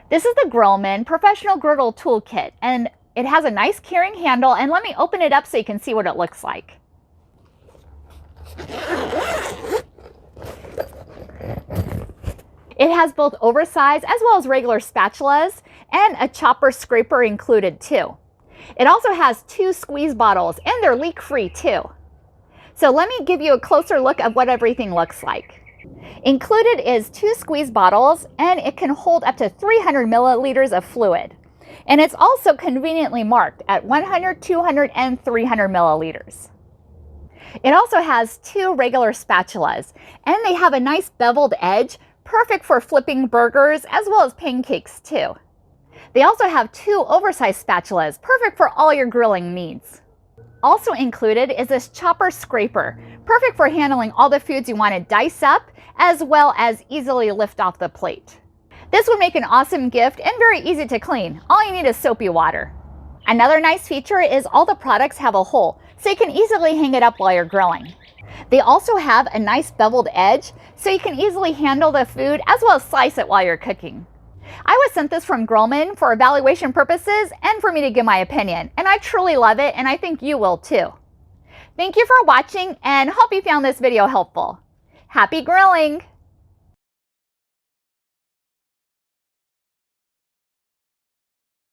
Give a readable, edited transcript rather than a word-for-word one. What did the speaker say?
This is the Grillman Professional Griddle Toolkit, and it has a nice carrying handle, and let me open it up so you can see what it looks like. It has both oversized as well as regular spatulas and a chopper scraper included too. It also has 2 squeeze bottles, and they're leak-free too. So let me give you a closer look at what everything looks like. Included is 2 squeeze bottles, and it can hold up to 300 milliliters of fluid. And it's also conveniently marked at 100, 200, and 300 milliliters. It also has 2 regular spatulas, and they have a nice beveled edge, perfect for flipping burgers as well as pancakes too. They also have 2 oversized spatulas, perfect for all your grilling needs. Also included is this chopper scraper, perfect for handling all the foods you want to dice up as well as easily lift off the plate. This would make an awesome gift and very easy to clean. All you need is soapy water. Another nice feature is all the products have a hole, so you can easily hang it up while you're grilling. They also have a nice beveled edge, so you can easily handle the food as well as slice it while you're cooking. I was sent this from Grillman for evaluation purposes and for me to give my opinion, and I truly love it, and I think you will too. Thank you for watching, and hope you found this video helpful. Happy grilling!